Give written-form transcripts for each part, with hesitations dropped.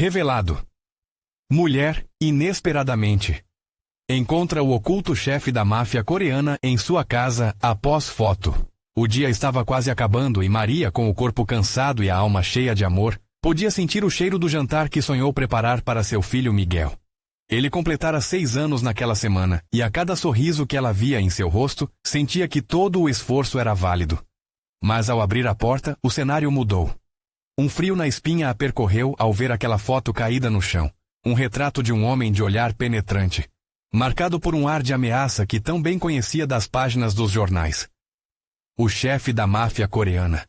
Revelado. Mulher, inesperadamente, encontra o oculto chefe da máfia coreana em sua casa após foto. O dia estava quase acabando e Maria, com o corpo cansado e a alma cheia de amor, podia sentir o cheiro do jantar que sonhou preparar para seu filho Miguel. Ele completara 6 anos naquela semana, e a cada sorriso que ela via em seu rosto, sentia que todo o esforço era válido. Mas ao abrir a porta, o cenário mudou. Um frio na espinha a percorreu ao ver aquela foto caída no chão. Um retrato de um homem de olhar penetrante, marcado por um ar de ameaça que tão bem conhecia das páginas dos jornais. O chefe da máfia coreana.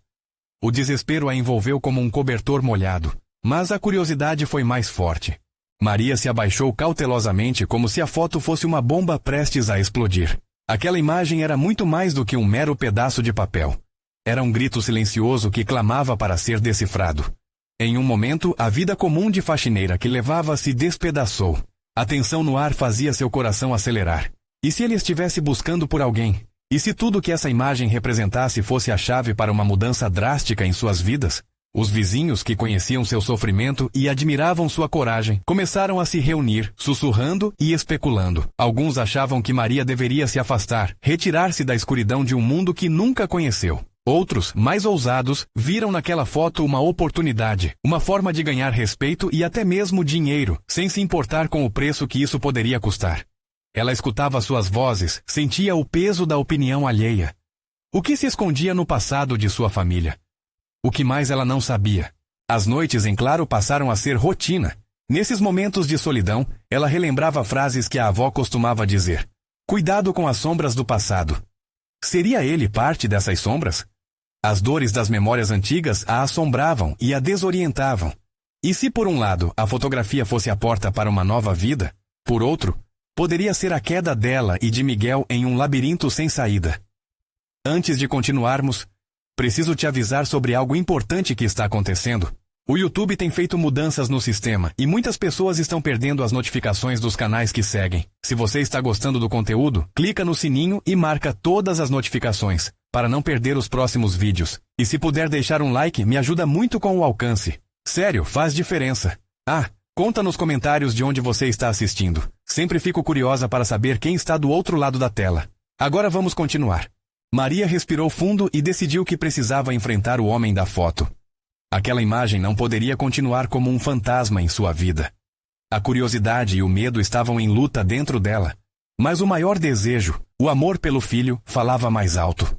O desespero a envolveu como um cobertor molhado, mas a curiosidade foi mais forte. Maria se abaixou cautelosamente como se a foto fosse uma bomba prestes a explodir. Aquela imagem era muito mais do que um mero pedaço de papel. Era um grito silencioso que clamava para ser decifrado. Em um momento, a vida comum de faxineira que levava se despedaçou. A tensão no ar fazia seu coração acelerar. E se ele estivesse buscando por alguém? E se tudo que essa imagem representasse fosse a chave para uma mudança drástica em suas vidas? Os vizinhos que conheciam seu sofrimento e admiravam sua coragem começaram a se reunir, sussurrando e especulando. Alguns achavam que Maria deveria se afastar, retirar-se da escuridão de um mundo que nunca conheceu. Outros, mais ousados, viram naquela foto uma oportunidade, uma forma de ganhar respeito e até mesmo dinheiro, sem se importar com o preço que isso poderia custar. Ela escutava suas vozes, sentia o peso da opinião alheia. O que se escondia no passado de sua família? O que mais ela não sabia? As noites em claro passaram a ser rotina. Nesses momentos de solidão, ela relembrava frases que a avó costumava dizer. Cuidado com as sombras do passado. Seria ele parte dessas sombras? As dores das memórias antigas a assombravam e a desorientavam. E se por um lado a fotografia fosse a porta para uma nova vida, por outro, poderia ser a queda dela e de Miguel em um labirinto sem saída. Antes de continuarmos, preciso te avisar sobre algo importante que está acontecendo. O YouTube tem feito mudanças no sistema e muitas pessoas estão perdendo as notificações dos canais que seguem. Se você está gostando do conteúdo, clica no sininho e marca todas as notificações, para não perder os próximos vídeos. E se puder deixar um like, me ajuda muito com o alcance. Sério, faz diferença. Conta nos comentários de onde você está assistindo. Sempre fico curiosa para saber quem está do outro lado da tela. Agora vamos continuar. Maria respirou fundo e decidiu que precisava enfrentar o homem da foto. Aquela imagem não poderia continuar como um fantasma em sua vida. A curiosidade e o medo estavam em luta dentro dela. Mas o maior desejo, o amor pelo filho, falava mais alto.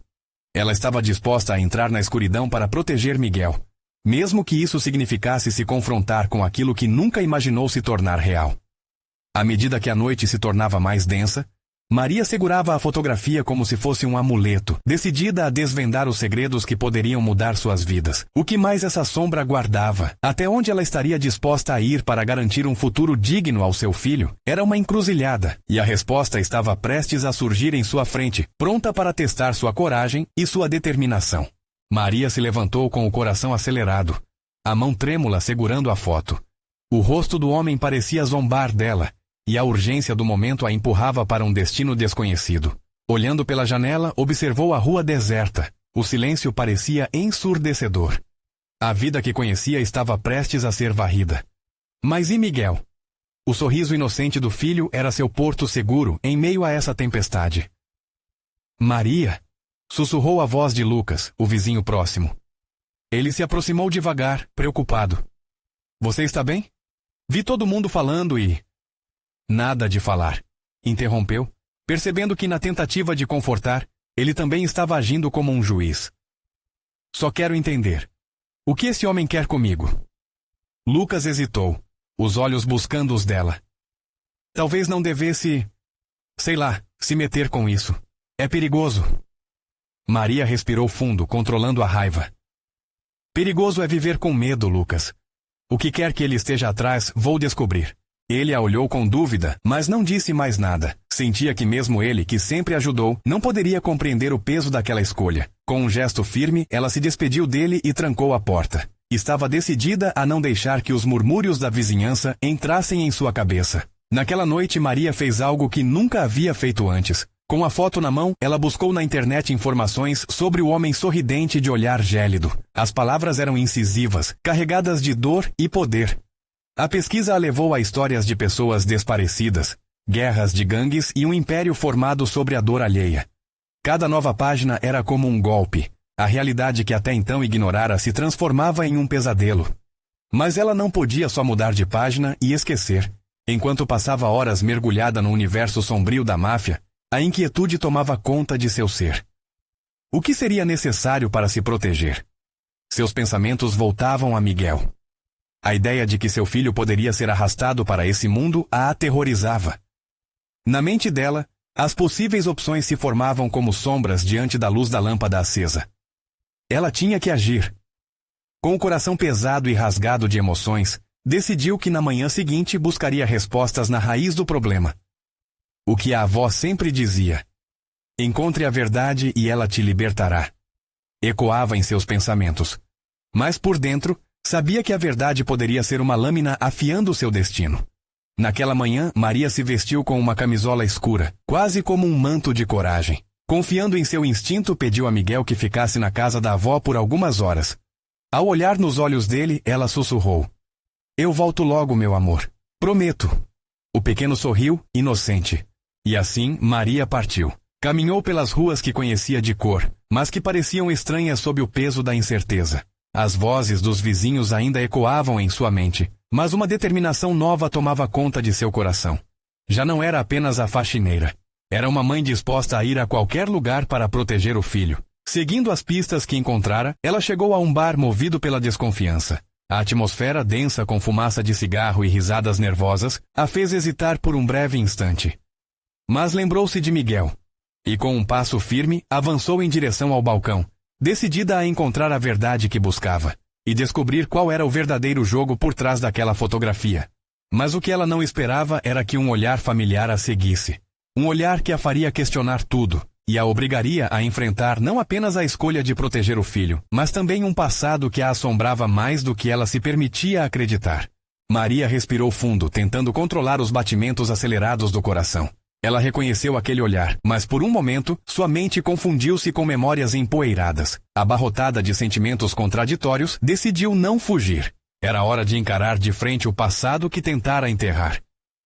Ela estava disposta a entrar na escuridão para proteger Miguel, mesmo que isso significasse se confrontar com aquilo que nunca imaginou se tornar real. À medida que a noite se tornava mais densa, Maria segurava a fotografia como se fosse um amuleto, decidida a desvendar os segredos que poderiam mudar suas vidas. O que mais essa sombra guardava? Até onde ela estaria disposta a ir para garantir um futuro digno ao seu filho? Era uma encruzilhada, e a resposta estava prestes a surgir em sua frente, pronta para testar sua coragem e sua determinação. Maria se levantou com o coração acelerado, a mão trêmula segurando a foto. O rosto do homem parecia zombar dela, e a urgência do momento a empurrava para um destino desconhecido. Olhando pela janela, observou a rua deserta. O silêncio parecia ensurdecedor. A vida que conhecia estava prestes a ser varrida. Mas e Miguel? O sorriso inocente do filho era seu porto seguro em meio a essa tempestade. Maria! Sussurrou a voz de Lucas, o vizinho próximo. Ele se aproximou devagar, preocupado. Você está bem? Vi todo mundo falando e... Nada de falar. Interrompeu, percebendo que na tentativa de confortar, ele também estava agindo como um juiz. Só quero entender. O que esse homem quer comigo? Lucas hesitou, os olhos buscando os dela. Talvez não devesse... sei lá, se meter com isso. É perigoso. Maria respirou fundo, controlando a raiva. Perigoso é viver com medo, Lucas. O que quer que ele esteja atrás, vou descobrir. Ele a olhou com dúvida, mas não disse mais nada. Sentia que mesmo ele, que sempre ajudou, não poderia compreender o peso daquela escolha. Com um gesto firme, ela se despediu dele e trancou a porta. Estava decidida a não deixar que os murmúrios da vizinhança entrassem em sua cabeça. Naquela noite, Maria fez algo que nunca havia feito antes. Com a foto na mão, ela buscou na internet informações sobre o homem sorridente de olhar gélido. As palavras eram incisivas, carregadas de dor e poder. A pesquisa a levou a histórias de pessoas desaparecidas, guerras de gangues e um império formado sobre a dor alheia. Cada nova página era como um golpe. A realidade que até então ignorara se transformava em um pesadelo. Mas ela não podia só mudar de página e esquecer. Enquanto passava horas mergulhada no universo sombrio da máfia, a inquietude tomava conta de seu ser. O que seria necessário para se proteger? Seus pensamentos voltavam a Miguel. A ideia de que seu filho poderia ser arrastado para esse mundo a aterrorizava. Na mente dela, as possíveis opções se formavam como sombras diante da luz da lâmpada acesa. Ela tinha que agir. Com o coração pesado e rasgado de emoções, decidiu que na manhã seguinte buscaria respostas na raiz do problema. O que a avó sempre dizia: encontre a verdade e ela te libertará. Ecoava em seus pensamentos. Mas por dentro, sabia que a verdade poderia ser uma lâmina afiando seu destino. Naquela manhã, Maria se vestiu com uma camisola escura, quase como um manto de coragem. Confiando em seu instinto, pediu a Miguel que ficasse na casa da avó por algumas horas. Ao olhar nos olhos dele, ela sussurrou: eu volto logo, meu amor. Prometo. O pequeno sorriu, inocente. E assim, Maria partiu. Caminhou pelas ruas que conhecia de cor, mas que pareciam estranhas sob o peso da incerteza. As vozes dos vizinhos ainda ecoavam em sua mente, mas uma determinação nova tomava conta de seu coração. Já não era apenas a faxineira. Era uma mãe disposta a ir a qualquer lugar para proteger o filho. Seguindo as pistas que encontrara, ela chegou a um bar movido pela desconfiança. A atmosfera, densa com fumaça de cigarro e risadas nervosas, a fez hesitar por um breve instante. Mas lembrou-se de Miguel. E com um passo firme, avançou em direção ao balcão, decidida a encontrar a verdade que buscava, e descobrir qual era o verdadeiro jogo por trás daquela fotografia. Mas o que ela não esperava era que um olhar familiar a seguisse. Um olhar que a faria questionar tudo, e a obrigaria a enfrentar não apenas a escolha de proteger o filho, mas também um passado que a assombrava mais do que ela se permitia acreditar. Maria respirou fundo, tentando controlar os batimentos acelerados do coração. Ela reconheceu aquele olhar, mas por um momento, sua mente confundiu-se com memórias empoeiradas. Abarrotada de sentimentos contraditórios, decidiu não fugir. Era hora de encarar de frente o passado que tentara enterrar.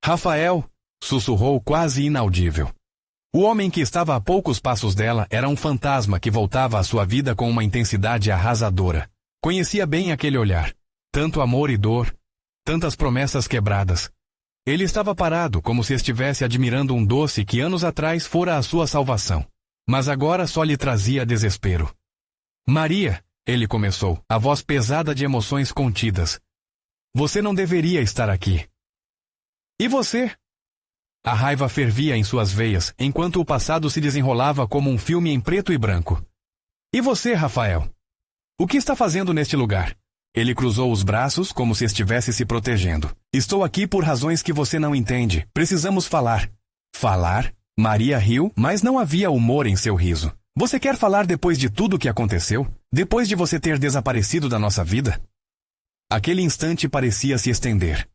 Rafael, sussurrou quase inaudível. O homem que estava a poucos passos dela era um fantasma que voltava à sua vida com uma intensidade arrasadora. Conhecia bem aquele olhar. Tanto amor e dor, tantas promessas quebradas. Ele estava parado, como se estivesse admirando um doce que anos atrás fora a sua salvação. Mas agora só lhe trazia desespero. Maria, ele começou, a voz pesada de emoções contidas. Você não deveria estar aqui. E você? A raiva fervia em suas veias, enquanto o passado se desenrolava como um filme em preto e branco. E você, Rafael? O que está fazendo neste lugar? Ele cruzou os braços como se estivesse se protegendo. Estou aqui por razões que você não entende. Precisamos falar. Falar? Maria riu, mas não havia humor em seu riso. Você quer falar depois de tudo o que aconteceu? Depois de você ter desaparecido da nossa vida? Aquele instante parecia se estender.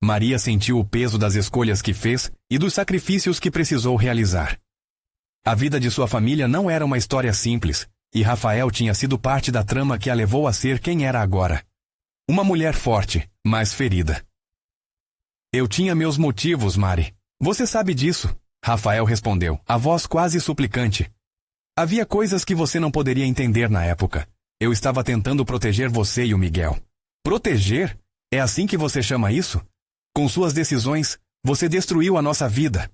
Maria sentiu o peso das escolhas que fez e dos sacrifícios que precisou realizar. A vida de sua família não era uma história simples, e Rafael tinha sido parte da trama que a levou a ser quem era agora. Uma mulher forte, mas ferida. Eu tinha meus motivos, Mari. Você sabe disso, Rafael respondeu, a voz quase suplicante. Havia coisas que você não poderia entender na época. Eu estava tentando proteger você e o Miguel. Proteger? É assim que você chama isso? Com suas decisões, você destruiu a nossa vida.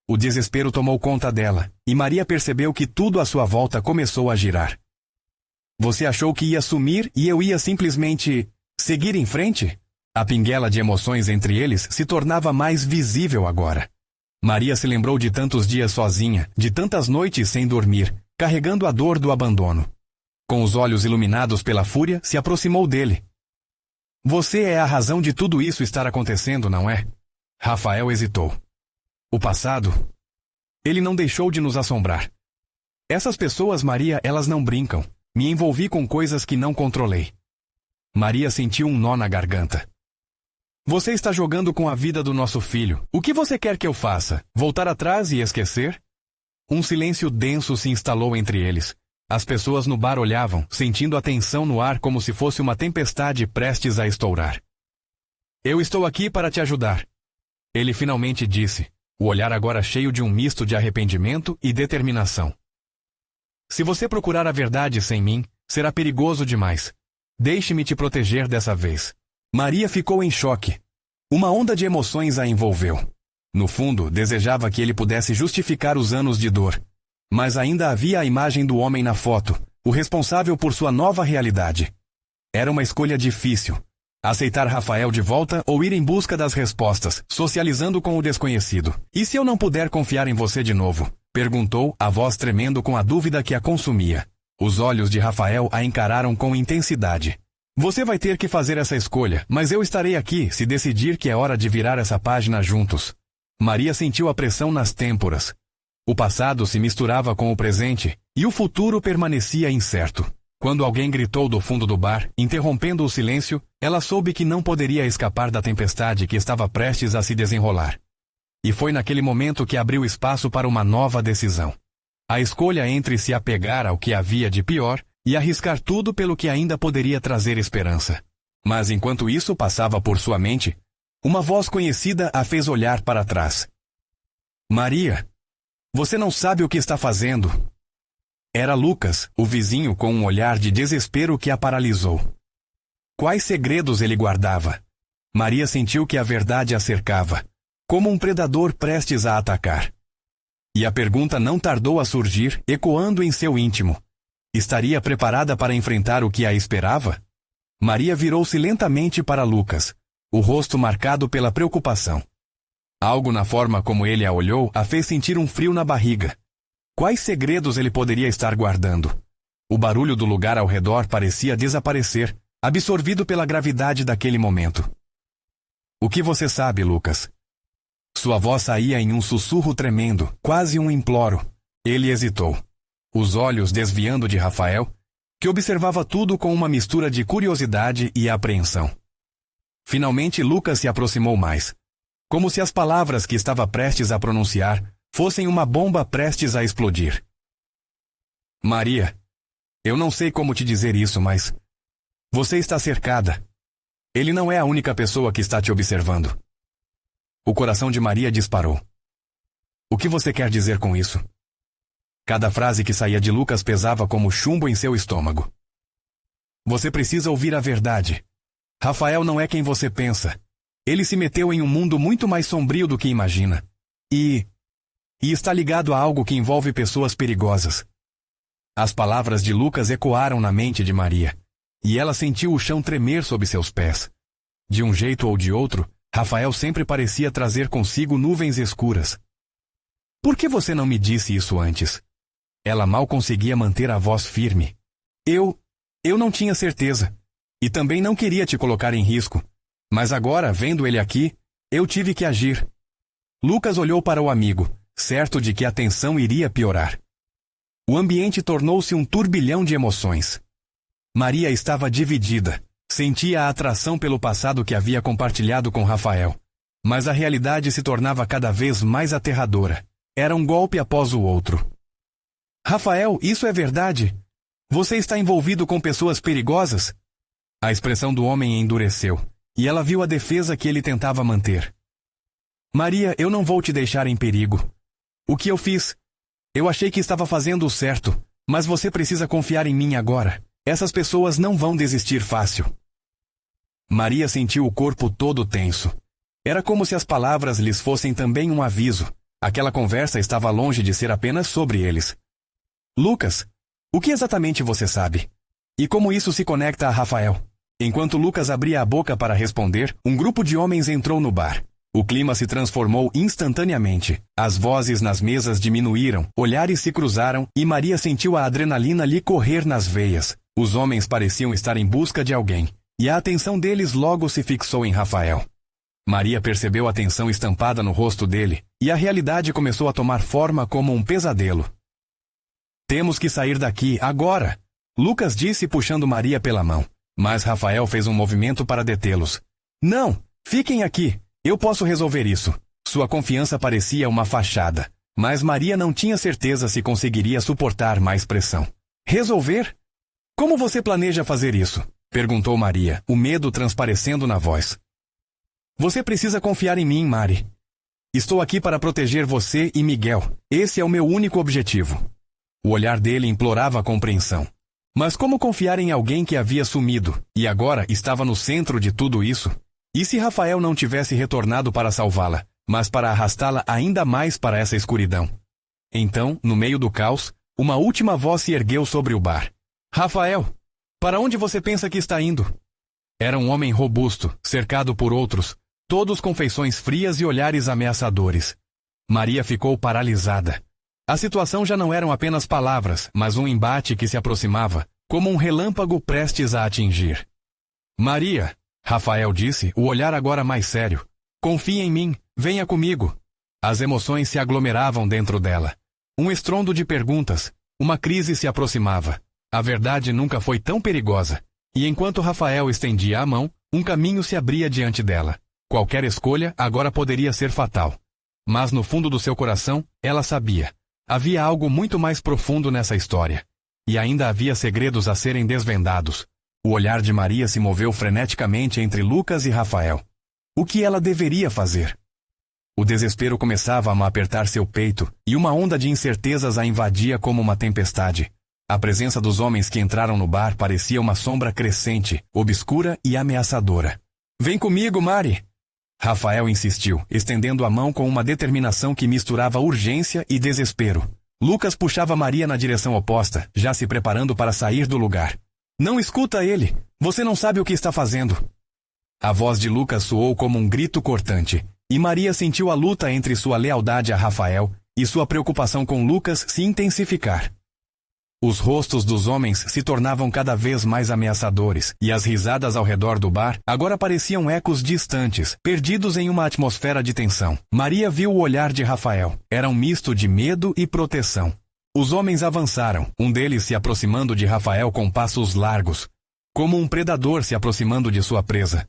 O desespero tomou conta dela, e Maria percebeu que tudo à sua volta começou a girar. Você achou que ia sumir e eu ia simplesmente seguir em frente? A pinguela de emoções entre eles se tornava mais visível agora. Maria se lembrou de tantos dias sozinha, de tantas noites sem dormir, carregando a dor do abandono. Com os olhos iluminados pela fúria, se aproximou dele. Você é a razão de tudo isso estar acontecendo, não é? Rafael hesitou. O passado? Ele não deixou de nos assombrar. Essas pessoas, Maria, elas não brincam. Me envolvi com coisas que não controlei. Maria sentiu um nó na garganta. Você está jogando com a vida do nosso filho. O que você quer que eu faça? Voltar atrás e esquecer? Um silêncio denso se instalou entre eles. As pessoas no bar olhavam, sentindo a tensão no ar como se fosse uma tempestade prestes a estourar. Eu estou aqui para te ajudar. Ele finalmente disse, o olhar agora cheio de um misto de arrependimento e determinação. Se você procurar a verdade sem mim, será perigoso demais. Deixe-me te proteger dessa vez. Maria ficou em choque. Uma onda de emoções a envolveu. No fundo, desejava que ele pudesse justificar os anos de dor. Mas ainda havia a imagem do homem na foto, o responsável por sua nova realidade. Era uma escolha difícil. Aceitar Rafael de volta ou ir em busca das respostas, socializando com o desconhecido. E se eu não puder confiar em você de novo? Perguntou, a voz tremendo com a dúvida que a consumia. Os olhos de Rafael a encararam com intensidade. Você vai ter que fazer essa escolha, mas eu estarei aqui se decidir que é hora de virar essa página juntos. Maria sentiu a pressão nas têmporas. O passado se misturava com o presente, e o futuro permanecia incerto. Quando alguém gritou do fundo do bar, interrompendo o silêncio, ela soube que não poderia escapar da tempestade que estava prestes a se desenrolar. E foi naquele momento que abriu espaço para uma nova decisão. A escolha entre se apegar ao que havia de pior e arriscar tudo pelo que ainda poderia trazer esperança. Mas enquanto isso passava por sua mente, uma voz conhecida a fez olhar para trás. Maria, você não sabe o que está fazendo. Era Lucas, o vizinho, com um olhar de desespero que a paralisou. Quais segredos ele guardava? Maria sentiu que a verdade a cercava, como um predador prestes a atacar. E a pergunta não tardou a surgir, ecoando em seu íntimo. Estaria preparada para enfrentar o que a esperava? Maria virou-se lentamente para Lucas, o rosto marcado pela preocupação. Algo na forma como ele a olhou a fez sentir um frio na barriga. Quais segredos ele poderia estar guardando? O barulho do lugar ao redor parecia desaparecer, absorvido pela gravidade daquele momento. O que você sabe, Lucas? Sua voz saía em um sussurro tremendo, quase um imploro. Ele hesitou, os olhos desviando de Rafael, que observava tudo com uma mistura de curiosidade e apreensão. Finalmente Lucas se aproximou mais, como se as palavras que estava prestes a pronunciar fossem uma bomba prestes a explodir. Maria, eu não sei como te dizer isso, mas você está cercada. Ele não é a única pessoa que está te observando. O coração de Maria disparou. O que você quer dizer com isso? Cada frase que saía de Lucas pesava como chumbo em seu estômago. Você precisa ouvir a verdade. Rafael não é quem você pensa. Ele se meteu em um mundo muito mais sombrio do que imagina. E está ligado a algo que envolve pessoas perigosas. As palavras de Lucas ecoaram na mente de Maria, e ela sentiu o chão tremer sob seus pés. De um jeito ou de outro, Rafael sempre parecia trazer consigo nuvens escuras. Por que você não me disse isso antes? Ela mal conseguia manter a voz firme. Eu não tinha certeza, e também não queria te colocar em risco. Mas agora, vendo ele aqui, eu tive que agir. Lucas olhou para o amigo, certo de que a tensão iria piorar. O ambiente tornou-se um turbilhão de emoções. Maria estava dividida. Sentia a atração pelo passado que havia compartilhado com Rafael. Mas a realidade se tornava cada vez mais aterradora. Era um golpe após o outro. Rafael, isso é verdade? Você está envolvido com pessoas perigosas? A expressão do homem endureceu, e ela viu a defesa que ele tentava manter. Maria, eu não vou te deixar em perigo. O que eu fiz? Eu achei que estava fazendo o certo, mas você precisa confiar em mim agora. Essas pessoas não vão desistir fácil. Maria sentiu o corpo todo tenso. Era como se as palavras lhes fossem também um aviso. Aquela conversa estava longe de ser apenas sobre eles. Lucas, o que exatamente você sabe? E como isso se conecta a Rafael? Enquanto Lucas abria a boca para responder, um grupo de homens entrou no bar. O clima se transformou instantaneamente. As vozes nas mesas diminuíram, olhares se cruzaram e Maria sentiu a adrenalina lhe correr nas veias. Os homens pareciam estar em busca de alguém, e a atenção deles logo se fixou em Rafael. Maria percebeu a tensão estampada no rosto dele, e a realidade começou a tomar forma como um pesadelo. Temos que sair daqui, agora! Lucas disse puxando Maria pela mão, mas Rafael fez um movimento para detê-los. Não! Fiquem aqui! Eu posso resolver isso. Sua confiança parecia uma fachada, mas Maria não tinha certeza se conseguiria suportar mais pressão. Resolver? Como você planeja fazer isso? Perguntou Maria, o medo transparecendo na voz. Você precisa confiar em mim, Mari. Estou aqui para proteger você e Miguel. Esse é o meu único objetivo. O olhar dele implorava compreensão. Mas como confiar em alguém que havia sumido, e agora estava no centro de tudo isso? E se Rafael não tivesse retornado para salvá-la, mas para arrastá-la ainda mais para essa escuridão? Então, no meio do caos, uma última voz se ergueu sobre o bar. Rafael, para onde você pensa que está indo? Era um homem robusto, cercado por outros, todos com feições frias e olhares ameaçadores. Maria ficou paralisada. A situação já não eram apenas palavras, mas um embate que se aproximava, como um relâmpago prestes a atingir. Maria, Rafael disse, o olhar agora mais sério. Confie em mim, venha comigo. As emoções se aglomeravam dentro dela. Um estrondo de perguntas, uma crise se aproximava. A verdade nunca foi tão perigosa. E enquanto Rafael estendia a mão, um caminho se abria diante dela. Qualquer escolha agora poderia ser fatal. Mas no fundo do seu coração, ela sabia. Havia algo muito mais profundo nessa história. E ainda havia segredos a serem desvendados. O olhar de Maria se moveu freneticamente entre Lucas e Rafael. O que ela deveria fazer? O desespero começava a apertar seu peito, e uma onda de incertezas a invadia como uma tempestade. A presença dos homens que entraram no bar parecia uma sombra crescente, obscura e ameaçadora. Vem comigo, Mari! Rafael insistiu, estendendo a mão com uma determinação que misturava urgência e desespero. Lucas puxava Maria na direção oposta, já se preparando para sair do lugar. Não escuta ele! Você não sabe o que está fazendo! A voz de Lucas soou como um grito cortante, e Maria sentiu a luta entre sua lealdade a Rafael e sua preocupação com Lucas se intensificar. Os rostos dos homens se tornavam cada vez mais ameaçadores, e as risadas ao redor do bar agora pareciam ecos distantes, perdidos em uma atmosfera de tensão. Maria viu o olhar de Rafael. Era um misto de medo e proteção. Os homens avançaram, um deles se aproximando de Rafael com passos largos, como um predador se aproximando de sua presa.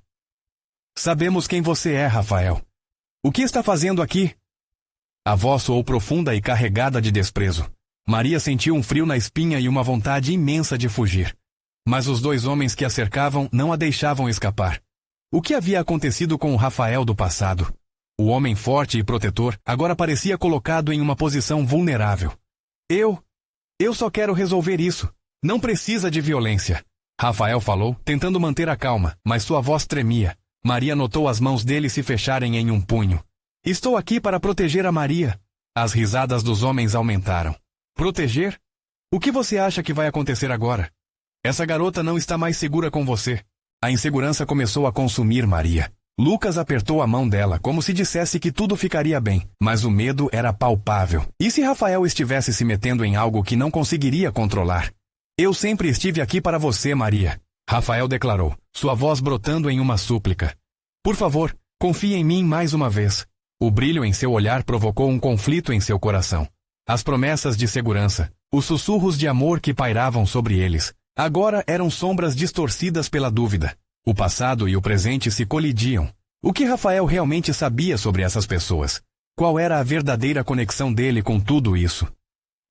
Sabemos quem você é, Rafael. O que está fazendo aqui? A voz soou profunda e carregada de desprezo. Maria sentiu um frio na espinha e uma vontade imensa de fugir. Mas os dois homens que a cercavam não a deixavam escapar. O que havia acontecido com o Rafael do passado? O homem forte e protetor agora parecia colocado em uma posição vulnerável. Eu só quero resolver isso. Não precisa de violência. Rafael falou, tentando manter a calma, mas sua voz tremia. Maria notou as mãos dele se fecharem em um punho. Estou aqui para proteger a Maria. As risadas dos homens aumentaram. Proteger? O que você acha que vai acontecer agora? Essa garota não está mais segura com você. A insegurança começou a consumir Maria. Lucas apertou a mão dela, como se dissesse que tudo ficaria bem, mas o medo era palpável. E se Rafael estivesse se metendo em algo que não conseguiria controlar? Eu sempre estive aqui para você, Maria, Rafael declarou, sua voz brotando em uma súplica. Por favor, confie em mim mais uma vez. O brilho em seu olhar provocou um conflito em seu coração. As promessas de segurança, os sussurros de amor que pairavam sobre eles, agora eram sombras distorcidas pela dúvida. O passado e o presente se colidiam. O que Rafael realmente sabia sobre essas pessoas? Qual era a verdadeira conexão dele com tudo isso?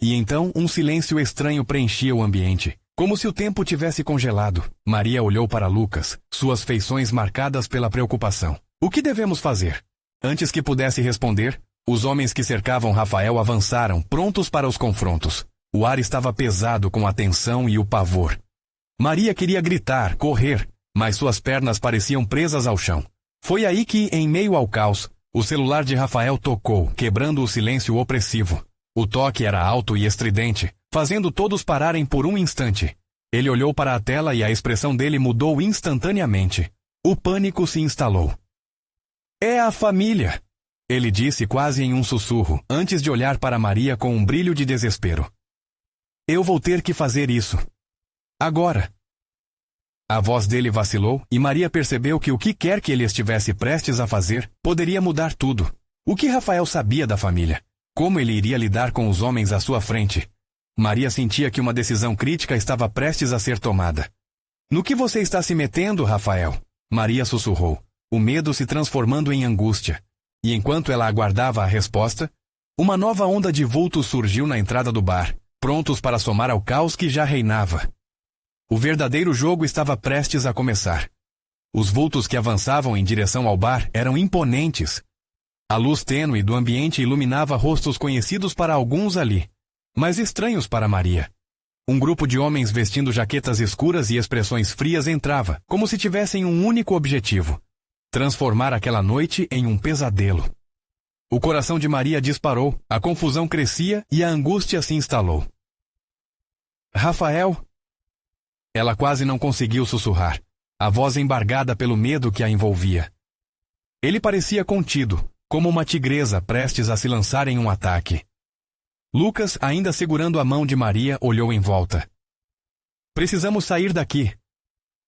E então um silêncio estranho preenchia o ambiente, como se o tempo tivesse congelado. Maria olhou para Lucas, suas feições marcadas pela preocupação. O que devemos fazer? Antes que pudesse responder, os homens que cercavam Rafael avançaram, prontos para os confrontos. O ar estava pesado com a tensão e o pavor. Maria queria gritar, correr, mas suas pernas pareciam presas ao chão. Foi aí que, em meio ao caos, o celular de Rafael tocou, quebrando o silêncio opressivo. O toque era alto e estridente, fazendo todos pararem por um instante. Ele olhou para a tela e a expressão dele mudou instantaneamente. O pânico se instalou. É a família! Ele disse quase em um sussurro, antes de olhar para Maria com um brilho de desespero. Eu vou ter que fazer isso. Agora. A voz dele vacilou e Maria percebeu que o que quer que ele estivesse prestes a fazer poderia mudar tudo. O que Rafael sabia da família? Como ele iria lidar com os homens à sua frente? Maria sentia que uma decisão crítica estava prestes a ser tomada. No que você está se metendo, Rafael? Maria sussurrou, o medo se transformando em angústia. E enquanto ela aguardava a resposta, uma nova onda de vultos surgiu na entrada do bar, prontos para somar ao caos que já reinava. O verdadeiro jogo estava prestes a começar. Os vultos que avançavam em direção ao bar eram imponentes. A luz tênue do ambiente iluminava rostos conhecidos para alguns ali, mas estranhos para Maria. Um grupo de homens vestindo jaquetas escuras e expressões frias entrava, como se tivessem um único objetivo: transformar aquela noite em um pesadelo. O coração de Maria disparou, a confusão crescia e a angústia se instalou. Rafael? Ela quase não conseguiu sussurrar, a voz embargada pelo medo que a envolvia. Ele parecia contido, como uma tigresa prestes a se lançar em um ataque. Lucas, ainda segurando a mão de Maria, olhou em volta. Precisamos sair daqui.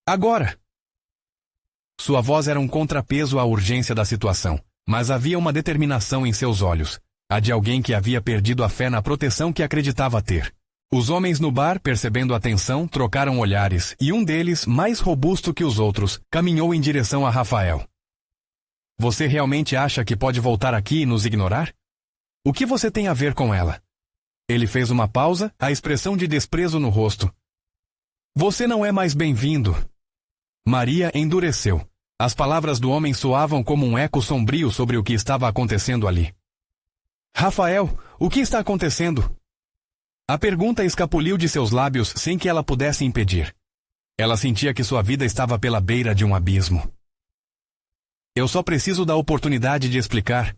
Agora! Sua voz era um contrapeso à urgência da situação, mas havia uma determinação em seus olhos, a de alguém que havia perdido a fé na proteção que acreditava ter. Os homens no bar, percebendo a tensão, trocaram olhares, e um deles, mais robusto que os outros, caminhou em direção a Rafael. Você realmente acha que pode voltar aqui e nos ignorar? O que você tem a ver com ela? Ele fez uma pausa, a expressão de desprezo no rosto. Você não é mais bem-vindo. Maria endureceu. As palavras do homem soavam como um eco sombrio sobre o que estava acontecendo ali. Rafael, o que está acontecendo? A pergunta escapuliu de seus lábios sem que ela pudesse impedir. Ela sentia que sua vida estava pela beira de um abismo. Eu só preciso da oportunidade de explicar.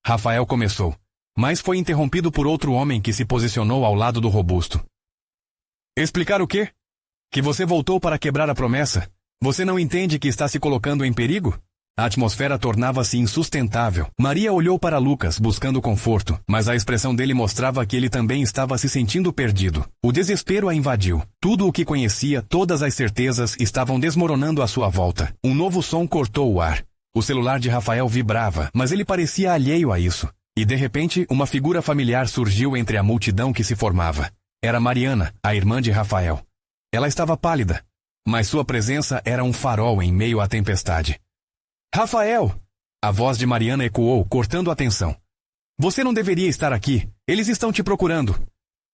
Rafael começou, mas foi interrompido por outro homem que se posicionou ao lado do robusto. Explicar o quê? Que você voltou para quebrar a promessa? Você não entende que está se colocando em perigo? A atmosfera tornava-se insustentável. Maria olhou para Lucas, buscando conforto, mas a expressão dele mostrava que ele também estava se sentindo perdido. O desespero a invadiu. Tudo o que conhecia, todas as certezas, estavam desmoronando à sua volta. Um novo som cortou o ar. O celular de Rafael vibrava, mas ele parecia alheio a isso. E de repente, uma figura familiar surgiu entre a multidão que se formava. Era Mariana, a irmã de Rafael. Ela estava pálida, mas sua presença era um farol em meio à tempestade. Rafael! A voz de Mariana ecoou, cortando a tensão. Você não deveria estar aqui. Eles estão te procurando.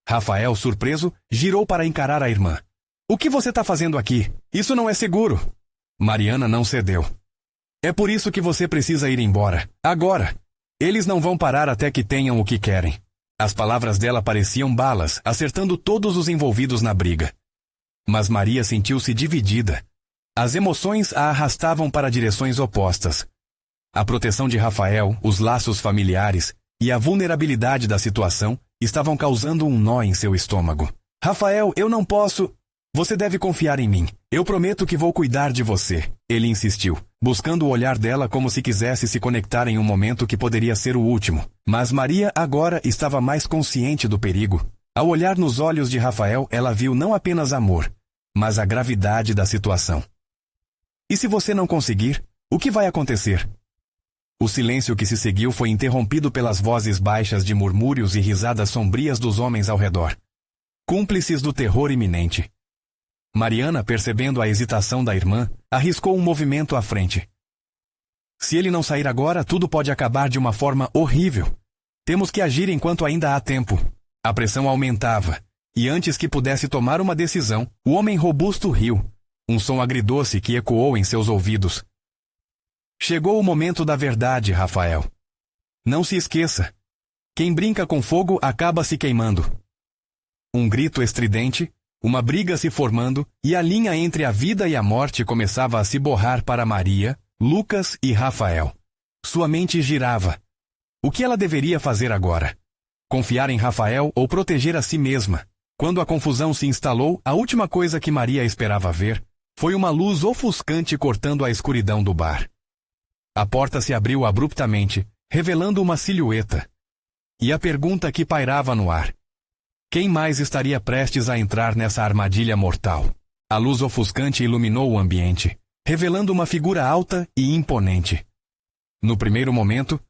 Rafael, surpreso, girou para encarar a irmã. O que você está fazendo aqui? Isso não é seguro. Mariana não cedeu. É por isso que você precisa ir embora. Agora. Eles não vão parar até que tenham o que querem. As palavras dela pareciam balas, acertando todos os envolvidos na briga. Mas Maria sentiu-se dividida. As emoções a arrastavam para direções opostas. A proteção de Rafael, os laços familiares e a vulnerabilidade da situação estavam causando um nó em seu estômago. Rafael, eu não posso... Você deve confiar em mim. Eu prometo que vou cuidar de você. Ele insistiu, buscando o olhar dela como se quisesse se conectar em um momento que poderia ser o último. Mas Maria agora estava mais consciente do perigo. Ao olhar nos olhos de Rafael, ela viu não apenas amor, mas a gravidade da situação. E se você não conseguir, o que vai acontecer? O silêncio que se seguiu foi interrompido pelas vozes baixas de murmúrios e risadas sombrias dos homens ao redor, cúmplices do terror iminente. Mariana, percebendo a hesitação da irmã, arriscou um movimento à frente. Se ele não sair agora, tudo pode acabar de uma forma horrível. Temos que agir enquanto ainda há tempo. A pressão aumentava, e antes que pudesse tomar uma decisão, o homem robusto riu. Um som agridoce que ecoou em seus ouvidos. Chegou o momento da verdade, Rafael. Não se esqueça. Quem brinca com fogo acaba se queimando. Um grito estridente, uma briga se formando, e a linha entre a vida e a morte começava a se borrar para Maria, Lucas e Rafael. Sua mente girava. O que ela deveria fazer agora? Confiar em Rafael ou proteger a si mesma? Quando a confusão se instalou, a última coisa que Maria esperava ver foi uma luz ofuscante cortando a escuridão do bar. A porta se abriu abruptamente, revelando uma silhueta. E a pergunta que pairava no ar: quem mais estaria prestes a entrar nessa armadilha mortal? A luz ofuscante iluminou o ambiente, revelando uma figura alta e imponente. No primeiro momento,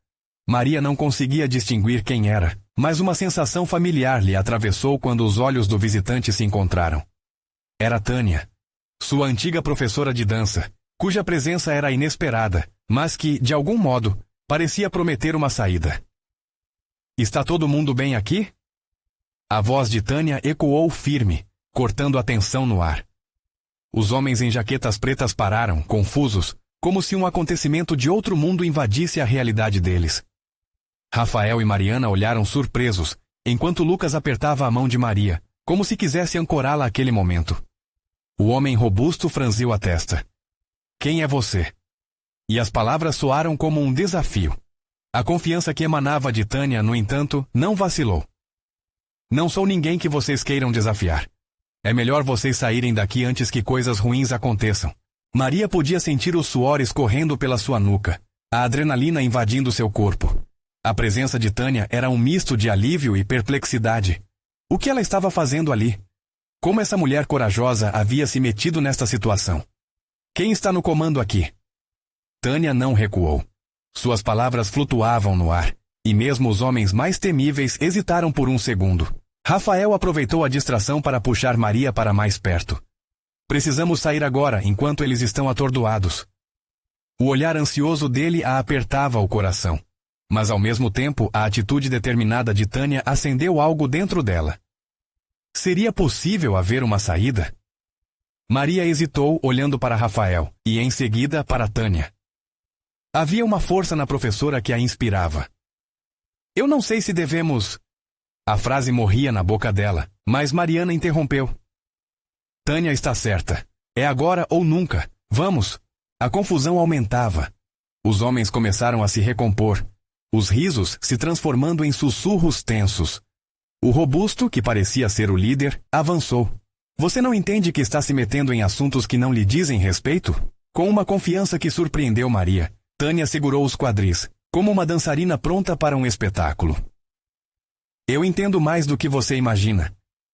Maria não conseguia distinguir quem era, mas uma sensação familiar lhe atravessou quando os olhos do visitante se encontraram. Era Tânia, sua antiga professora de dança, cuja presença era inesperada, mas que, de algum modo, parecia prometer uma saída. Está todo mundo bem aqui? A voz de Tânia ecoou firme, cortando a tensão no ar. Os homens em jaquetas pretas pararam, confusos, como se um acontecimento de outro mundo invadisse a realidade deles. Rafael e Mariana olharam surpresos, enquanto Lucas apertava a mão de Maria, como se quisesse ancorá-la àquele momento. O homem robusto franziu a testa. Quem é você? E as palavras soaram como um desafio. A confiança que emanava de Tânia, no entanto, não vacilou. Não sou ninguém que vocês queiram desafiar. É melhor vocês saírem daqui antes que coisas ruins aconteçam. Maria podia sentir o suor escorrendo pela sua nuca, a adrenalina invadindo seu corpo. A presença de Tânia era um misto de alívio e perplexidade. O que ela estava fazendo ali? Como essa mulher corajosa havia se metido nesta situação? Quem está no comando aqui? Tânia não recuou. Suas palavras flutuavam no ar, e mesmo os homens mais temíveis hesitaram por um segundo. Rafael aproveitou a distração para puxar Maria para mais perto. Precisamos sair agora, enquanto eles estão atordoados. O olhar ansioso dele a apertava o coração. Mas ao mesmo tempo, a atitude determinada de Tânia acendeu algo dentro dela. Seria possível haver uma saída? Maria hesitou, olhando para Rafael, e em seguida para Tânia. Havia uma força na professora que a inspirava. Eu não sei se devemos... A frase morria na boca dela, mas Mariana interrompeu. Tânia está certa. É agora ou nunca. Vamos! A confusão aumentava. Os homens começaram a se recompor. Os risos se transformando em sussurros tensos. O robusto, que parecia ser o líder, avançou. Você não entende que está se metendo em assuntos que não lhe dizem respeito? Com uma confiança que surpreendeu Maria, Tânia segurou os quadris, como uma dançarina pronta para um espetáculo. Eu entendo mais do que você imagina.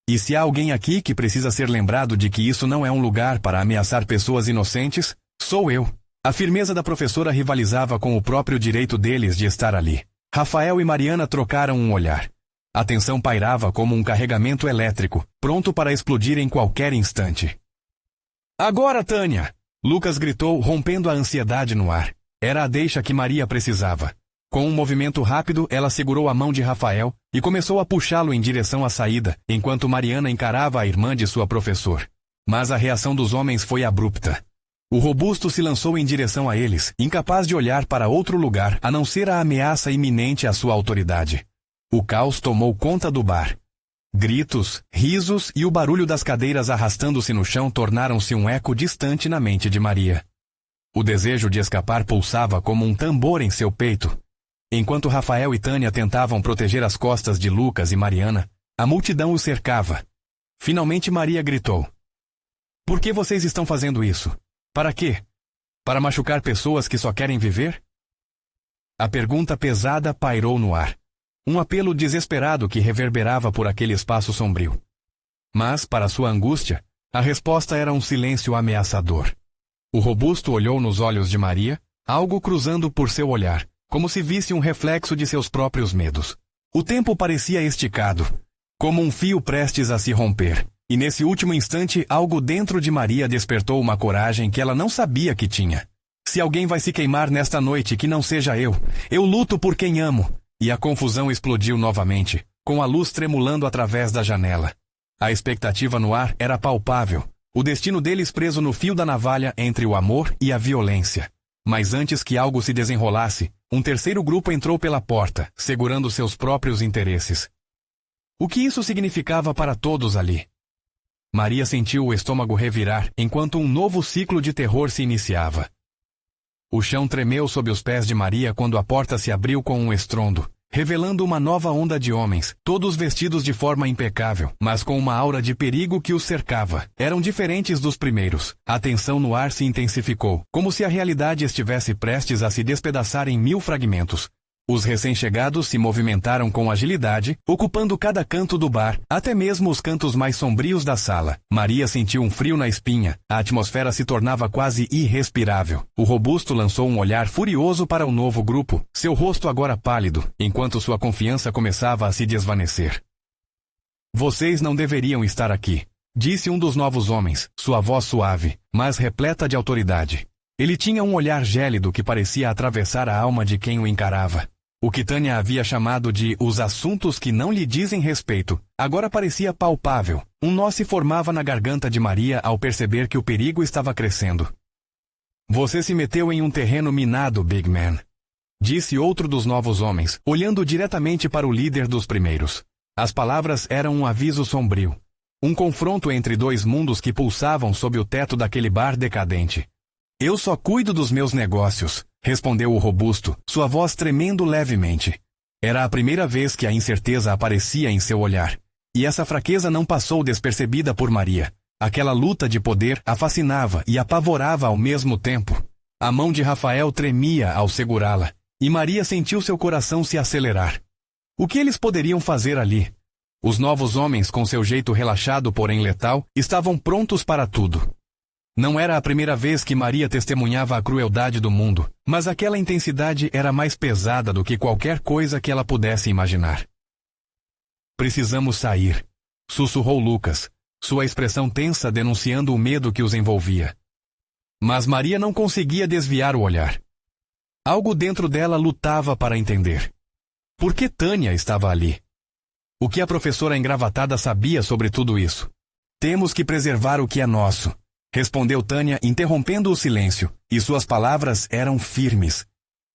E se há alguém aqui que precisa ser lembrado de que isso não é um lugar para ameaçar pessoas inocentes, sou eu. A firmeza da professora rivalizava com o próprio direito deles de estar ali. Rafael e Mariana trocaram um olhar. A tensão pairava como um carregamento elétrico, pronto para explodir em qualquer instante. Agora, Tânia! Lucas gritou, rompendo a ansiedade no ar. Era a deixa que Maria precisava. Com um movimento rápido, ela segurou a mão de Rafael e começou a puxá-lo em direção à saída, enquanto Mariana encarava a irmã de sua professora. Mas a reação dos homens foi abrupta. O robusto se lançou em direção a eles, incapaz de olhar para outro lugar a não ser a ameaça iminente à sua autoridade. O caos tomou conta do bar. Gritos, risos e o barulho das cadeiras arrastando-se no chão tornaram-se um eco distante na mente de Maria. O desejo de escapar pulsava como um tambor em seu peito. Enquanto Rafael e Tânia tentavam proteger as costas de Lucas e Mariana, a multidão os cercava. Finalmente Maria gritou. Por que vocês estão fazendo isso? Para quê? Para machucar pessoas que só querem viver? A pergunta pesada pairou no ar. Um apelo desesperado que reverberava por aquele espaço sombrio. Mas, para sua angústia, a resposta era um silêncio ameaçador. O robusto olhou nos olhos de Maria, algo cruzando por seu olhar, como se visse um reflexo de seus próprios medos. O tempo parecia esticado, como um fio prestes a se romper, e nesse último instante algo dentro de Maria despertou uma coragem que ela não sabia que tinha. Se alguém vai se queimar nesta noite, que não seja eu. Eu luto por quem amo. E a confusão explodiu novamente, com a luz tremulando através da janela. A expectativa no ar era palpável, o destino deles preso no fio da navalha entre o amor e a violência. Mas antes que algo se desenrolasse, um terceiro grupo entrou pela porta, segurando seus próprios interesses. O que isso significava para todos ali? Maria sentiu o estômago revirar enquanto um novo ciclo de terror se iniciava. O chão tremeu sob os pés de Maria quando a porta se abriu com um estrondo, revelando uma nova onda de homens, todos vestidos de forma impecável, mas com uma aura de perigo que os cercava. Eram diferentes dos primeiros. A tensão no ar se intensificou, como se a realidade estivesse prestes a se despedaçar em 1000 fragmentos. Os recém-chegados se movimentaram com agilidade, ocupando cada canto do bar, até mesmo os cantos mais sombrios da sala. Maria sentiu um frio na espinha, a atmosfera se tornava quase irrespirável. O robusto lançou um olhar furioso para o novo grupo, seu rosto agora pálido, enquanto sua confiança começava a se desvanecer. Vocês não deveriam estar aqui, disse um dos novos homens, sua voz suave, mas repleta de autoridade. Ele tinha um olhar gélido que parecia atravessar a alma de quem o encarava. O que Tânia havia chamado de os assuntos que não lhe dizem respeito, agora parecia palpável. Um nó se formava na garganta de Maria ao perceber que o perigo estava crescendo. Você se meteu em um terreno minado, Big Man, disse outro dos novos homens, olhando diretamente para o líder dos primeiros. As palavras eram um aviso sombrio. Um confronto entre dois mundos que pulsavam sob o teto daquele bar decadente. Eu só cuido dos meus negócios, respondeu o robusto, sua voz tremendo levemente. Era a primeira vez que a incerteza aparecia em seu olhar. E essa fraqueza não passou despercebida por Maria. Aquela luta de poder a fascinava e apavorava ao mesmo tempo. A mão de Rafael tremia ao segurá-la, e Maria sentiu seu coração se acelerar. O que eles poderiam fazer ali? Os novos homens, com seu jeito relaxado porém letal, estavam prontos para tudo. Não era a primeira vez que Maria testemunhava a crueldade do mundo, mas aquela intensidade era mais pesada do que qualquer coisa que ela pudesse imaginar. Precisamos sair, sussurrou Lucas, sua expressão tensa denunciando o medo que os envolvia. Mas Maria não conseguia desviar o olhar. Algo dentro dela lutava para entender. Por que Tânia estava ali? O que a professora engravatada sabia sobre tudo isso? Temos que preservar o que é nosso, respondeu Tânia, interrompendo o silêncio, e suas palavras eram firmes.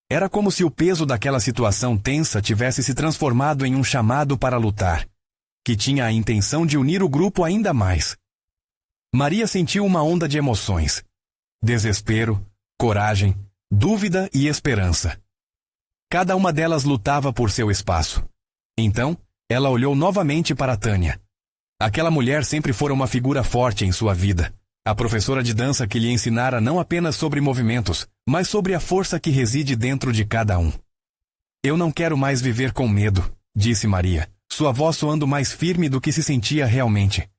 Era como se o peso daquela situação tensa tivesse se transformado em um chamado para lutar, que tinha a intenção de unir o grupo ainda mais. Maria sentiu uma onda de emoções. Desespero, coragem, dúvida e esperança. Cada uma delas lutava por seu espaço. Então, ela olhou novamente para Tânia. Aquela mulher sempre fora uma figura forte em sua vida. A professora de dança que lhe ensinara não apenas sobre movimentos, mas sobre a força que reside dentro de cada um. Eu não quero mais viver com medo, disse Maria, sua voz soando mais firme do que se sentia realmente.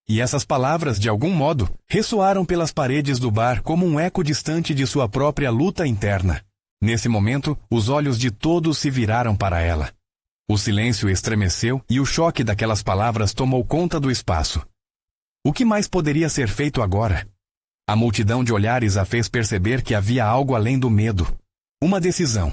E essas palavras, de algum modo, ressoaram pelas paredes do bar como um eco distante de sua própria luta interna. Nesse momento, os olhos de todos se viraram para ela. O silêncio estremeceu e o choque daquelas palavras tomou conta do espaço. O que mais poderia ser feito agora? A multidão de olhares a fez perceber que havia algo além do medo. Uma decisão.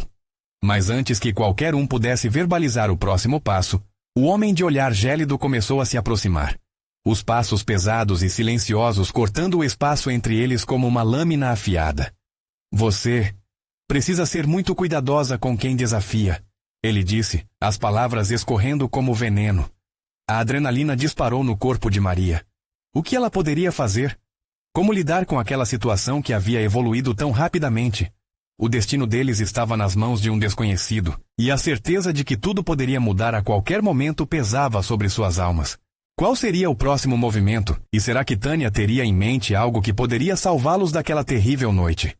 Mas antes que qualquer um pudesse verbalizar o próximo passo, o homem de olhar gélido começou a se aproximar. Os passos pesados e silenciosos cortando o espaço entre eles como uma lâmina afiada. Você precisa ser muito cuidadosa com quem desafia, ele disse, as palavras escorrendo como veneno. A adrenalina disparou no corpo de Maria. O que ela poderia fazer? Como lidar com aquela situação que havia evoluído tão rapidamente? O destino deles estava nas mãos de um desconhecido, e a certeza de que tudo poderia mudar a qualquer momento pesava sobre suas almas. Qual seria o próximo movimento, e será que Tânia teria em mente algo que poderia salvá-los daquela terrível noite?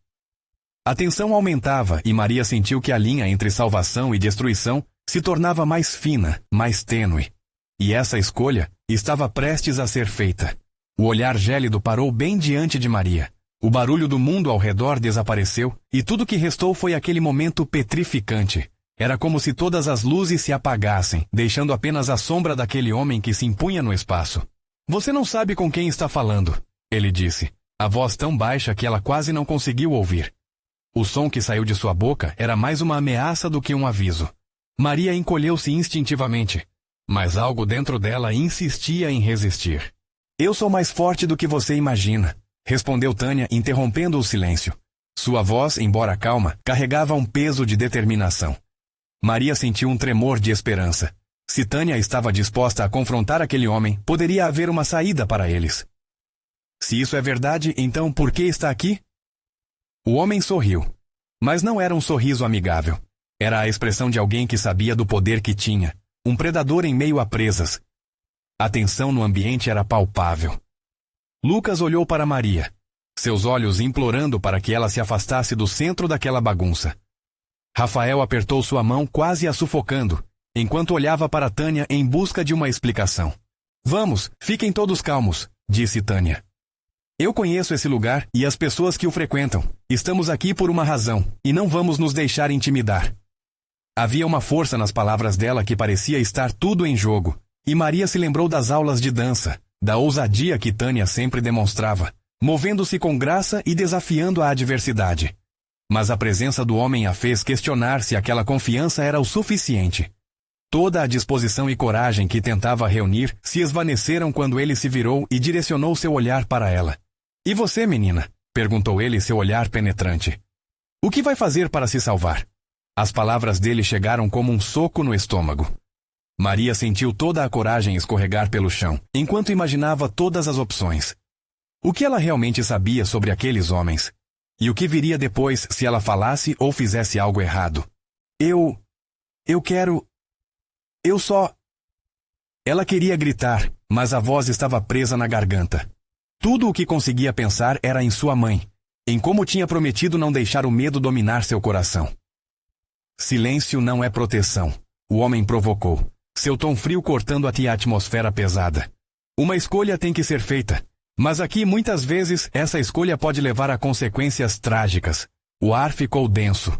A tensão aumentava e Maria sentiu que a linha entre salvação e destruição se tornava mais fina, mais tênue. E essa escolha estava prestes a ser feita. O olhar gélido parou bem diante de Maria. O barulho do mundo ao redor desapareceu, e tudo que restou foi aquele momento petrificante. Era como se todas as luzes se apagassem, deixando apenas a sombra daquele homem que se impunha no espaço. Você não sabe com quem está falando, ele disse, a voz tão baixa que ela quase não conseguiu ouvir. O som que saiu de sua boca era mais uma ameaça do que um aviso. Maria encolheu-se instintivamente, mas algo dentro dela insistia em resistir. Eu sou mais forte do que você imagina, respondeu Tânia, interrompendo o silêncio. Sua voz, embora calma, carregava um peso de determinação. Maria sentiu um tremor de esperança. Se Tânia estava disposta a confrontar aquele homem, poderia haver uma saída para eles. Se isso é verdade, então por que está aqui? O homem sorriu. Mas não era um sorriso amigável. Era a expressão de alguém que sabia do poder que tinha. Um predador em meio a presas. A tensão no ambiente era palpável. Lucas olhou para Maria, seus olhos implorando para que ela se afastasse do centro daquela bagunça. Rafael apertou sua mão quase a sufocando, enquanto olhava para Tânia em busca de uma explicação. Vamos, fiquem todos calmos, disse Tânia. Eu conheço esse lugar e as pessoas que o frequentam. Estamos aqui por uma razão, e não vamos nos deixar intimidar. Havia uma força nas palavras dela que parecia estar tudo em jogo, e Maria se lembrou das aulas de dança, da ousadia que Tânia sempre demonstrava, movendo-se com graça e desafiando a adversidade. Mas a presença do homem a fez questionar se aquela confiança era o suficiente. Toda a disposição e coragem que tentava reunir se esvaneceram quando ele se virou e direcionou seu olhar para ela. "E você, menina?" perguntou ele, seu olhar penetrante. "O que vai fazer para se salvar?" As palavras dele chegaram como um soco no estômago. Maria sentiu toda a coragem escorregar pelo chão, enquanto imaginava todas as opções. O que ela realmente sabia sobre aqueles homens? E o que viria depois se ela falasse ou fizesse algo errado? Eu quero... Eu só... Ela queria gritar, mas a voz estava presa na garganta. Tudo o que conseguia pensar era em sua mãe, em como tinha prometido não deixar o medo dominar seu coração. "Silêncio não é proteção", o homem provocou, seu tom frio cortando a atmosfera pesada. "Uma escolha tem que ser feita, mas aqui muitas vezes essa escolha pode levar a consequências trágicas." O ar ficou denso.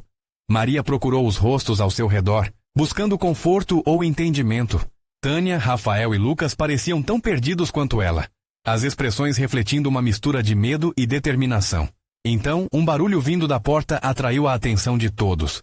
Maria procurou os rostos ao seu redor, buscando conforto ou entendimento. Tânia, Rafael e Lucas pareciam tão perdidos quanto ela, as expressões refletindo uma mistura de medo e determinação. Então, um barulho vindo da porta atraiu a atenção de todos.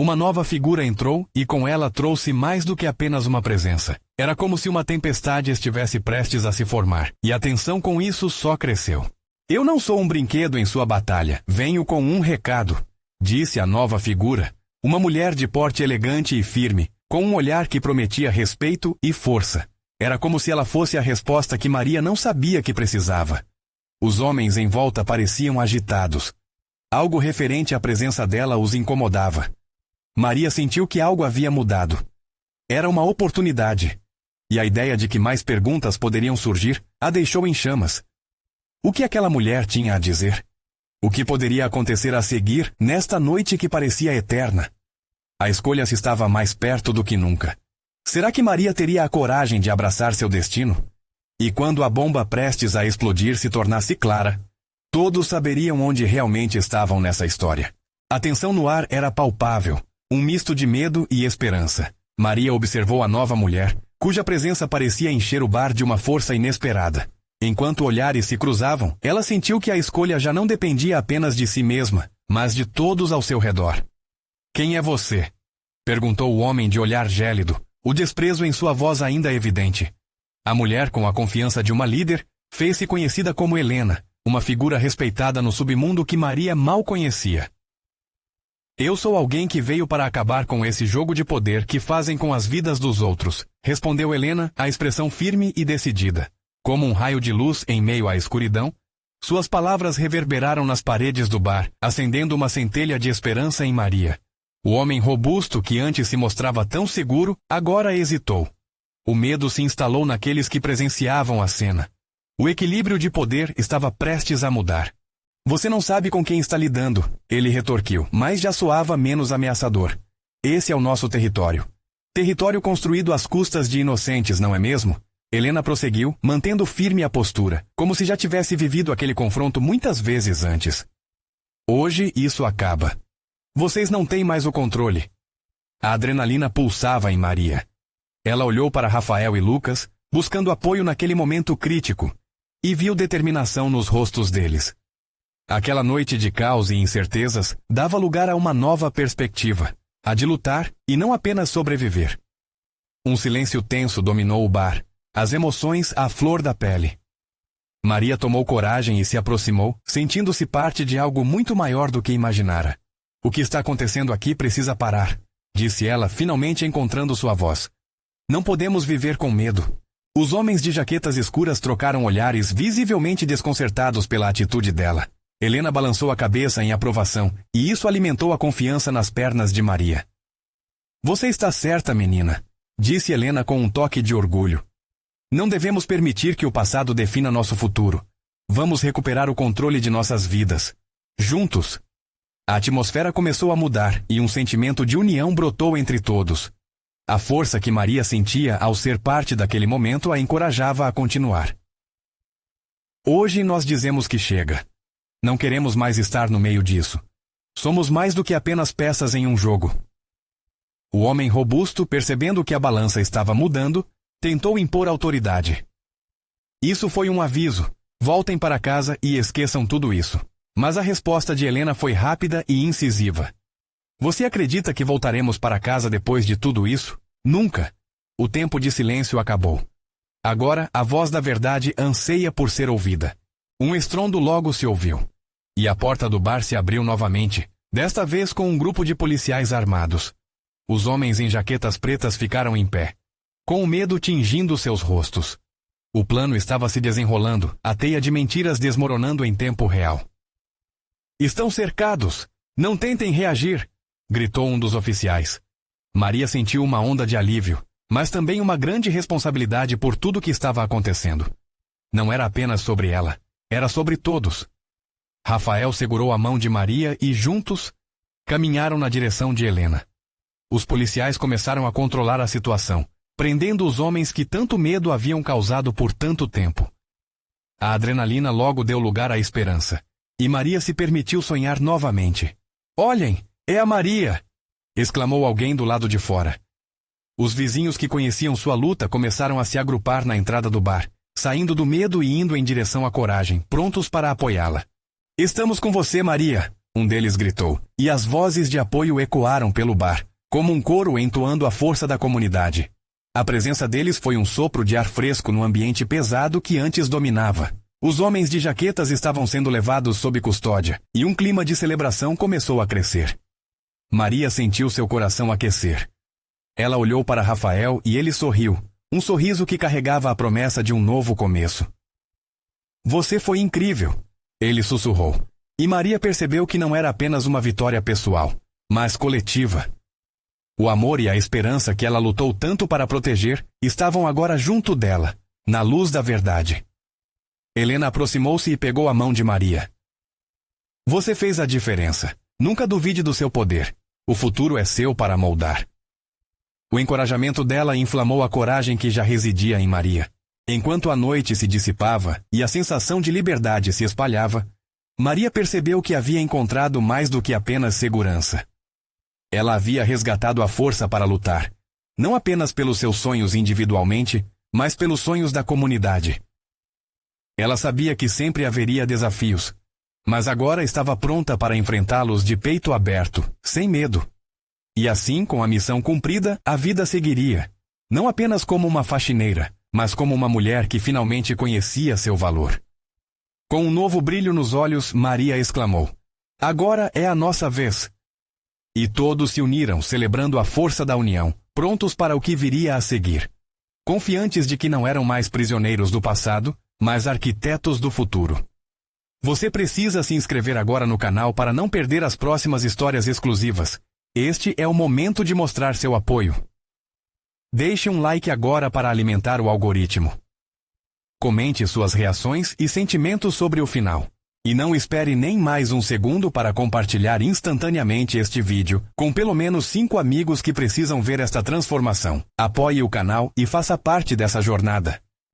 Uma nova figura entrou e com ela trouxe mais do que apenas uma presença. Era como se uma tempestade estivesse prestes a se formar, e a tensão com isso só cresceu. "Eu não sou um brinquedo em sua batalha, venho com um recado", disse a nova figura. Uma mulher de porte elegante e firme, com um olhar que prometia respeito e força. Era como se ela fosse a resposta que Maria não sabia que precisava. Os homens em volta pareciam agitados. Algo referente à presença dela os incomodava. Maria sentiu que algo havia mudado. Era uma oportunidade. E a ideia de que mais perguntas poderiam surgir a deixou em chamas. O que aquela mulher tinha a dizer? O que poderia acontecer a seguir nesta noite que parecia eterna? A escolha se estava mais perto do que nunca. Será que Maria teria a coragem de abraçar seu destino? E quando a bomba prestes a explodir se tornasse clara, todos saberiam onde realmente estavam nessa história. A tensão no ar era palpável, um misto de medo e esperança. Maria observou a nova mulher, cuja presença parecia encher o bar de uma força inesperada. Enquanto olhares se cruzavam, ela sentiu que a escolha já não dependia apenas de si mesma, mas de todos ao seu redor. "Quem é você?" perguntou o homem de olhar gélido, o desprezo em sua voz ainda evidente. A mulher, com a confiança de uma líder, fez-se conhecida como Helena, uma figura respeitada no submundo que Maria mal conhecia. "Eu sou alguém que veio para acabar com esse jogo de poder que fazem com as vidas dos outros", respondeu Helena, a expressão firme e decidida. Como um raio de luz em meio à escuridão, suas palavras reverberaram nas paredes do bar, acendendo uma centelha de esperança em Maria. O homem robusto que antes se mostrava tão seguro, agora hesitou. O medo se instalou naqueles que presenciavam a cena. O equilíbrio de poder estava prestes a mudar. "Você não sabe com quem está lidando", ele retorquiu, mas já soava menos ameaçador. "Esse é o nosso território. Território construído às custas de inocentes, não é mesmo?" Helena prosseguiu, mantendo firme a postura, como se já tivesse vivido aquele confronto muitas vezes antes. "Hoje isso acaba. Vocês não têm mais o controle." A adrenalina pulsava em Maria. Ela olhou para Rafael e Lucas, buscando apoio naquele momento crítico, e viu determinação nos rostos deles. Aquela noite de caos e incertezas dava lugar a uma nova perspectiva, a de lutar e não apenas sobreviver. Um silêncio tenso dominou o bar, as emoções à flor da pele. Maria tomou coragem e se aproximou, sentindo-se parte de algo muito maior do que imaginara. "O que está acontecendo aqui precisa parar", disse ela, finalmente encontrando sua voz. "Não podemos viver com medo." Os homens de jaquetas escuras trocaram olhares visivelmente desconcertados pela atitude dela. Helena balançou a cabeça em aprovação, e isso alimentou a confiança nas pernas de Maria. "Você está certa, menina", disse Helena com um toque de orgulho. "Não devemos permitir que o passado defina nosso futuro. Vamos recuperar o controle de nossas vidas. Juntos." A atmosfera começou a mudar e um sentimento de união brotou entre todos. A força que Maria sentia ao ser parte daquele momento a encorajava a continuar. "Hoje nós dizemos que chega. Não queremos mais estar no meio disso. Somos mais do que apenas peças em um jogo." O homem robusto, percebendo que a balança estava mudando, tentou impor autoridade. "Isso foi um aviso. Voltem para casa e esqueçam tudo isso." Mas a resposta de Helena foi rápida e incisiva. Você acredita que voltaremos para casa depois de tudo isso? Nunca. O tempo de silêncio acabou. Agora, a voz da verdade anseia por ser ouvida. Um estrondo logo se ouviu. E a porta do bar se abriu novamente, desta vez com um grupo de policiais armados. Os homens em jaquetas pretas ficaram em pé, com o medo tingindo seus rostos. O plano estava se desenrolando, a teia de mentiras desmoronando em tempo real. Estão cercados! Não tentem reagir! Gritou um dos oficiais. Maria sentiu uma onda de alívio, mas também uma grande responsabilidade por tudo que estava acontecendo. Não era apenas sobre ela, era sobre todos. Rafael segurou a mão de Maria e, juntos, caminharam na direção de Helena. Os policiais começaram a controlar a situação, prendendo os homens que tanto medo haviam causado por tanto tempo. A adrenalina logo deu lugar à esperança, e Maria se permitiu sonhar novamente. Olhem, é a Maria! Exclamou alguém do lado de fora. Os vizinhos que conheciam sua luta começaram a se agrupar na entrada do bar, saindo do medo e indo em direção à coragem, prontos para apoiá-la. Estamos com você, Maria! Um deles gritou, e as vozes de apoio ecoaram pelo bar, como um coro entoando a força da comunidade. A presença deles foi um sopro de ar fresco no ambiente pesado que antes dominava. Os homens de jaquetas estavam sendo levados sob custódia, e um clima de celebração começou a crescer. Maria sentiu seu coração aquecer. Ela olhou para Rafael e ele sorriu, um sorriso que carregava a promessa de um novo começo. Você foi incrível, ele sussurrou, e Maria percebeu que não era apenas uma vitória pessoal, mas coletiva. O amor e a esperança que ela lutou tanto para proteger estavam agora junto dela, na luz da verdade. Helena aproximou-se e pegou a mão de Maria. Você fez a diferença. Nunca duvide do seu poder. O futuro é seu para moldar. O encorajamento dela inflamou a coragem que já residia em Maria. Enquanto a noite se dissipava e a sensação de liberdade se espalhava, Maria percebeu que havia encontrado mais do que apenas segurança. Ela havia resgatado a força para lutar, não apenas pelos seus sonhos individualmente, mas pelos sonhos da comunidade. Ela sabia que sempre haveria desafios, mas agora estava pronta para enfrentá-los de peito aberto, sem medo. E assim, com a missão cumprida, a vida seguiria, não apenas como uma faxineira, mas como uma mulher que finalmente conhecia seu valor. Com um novo brilho nos olhos, Maria exclamou: agora é a nossa vez! E todos se uniram, celebrando a força da união, prontos para o que viria a seguir. Confiantes de que não eram mais prisioneiros do passado, mas arquitetos do futuro. Você precisa se inscrever agora no canal para não perder as próximas histórias exclusivas. Este é o momento de mostrar seu apoio. Deixe um like agora para alimentar o algoritmo. Comente suas reações e sentimentos sobre o final. E não espere nem mais um segundo para compartilhar instantaneamente este vídeo com pelo menos 5 amigos que precisam ver esta transformação. Apoie o canal e faça parte dessa jornada.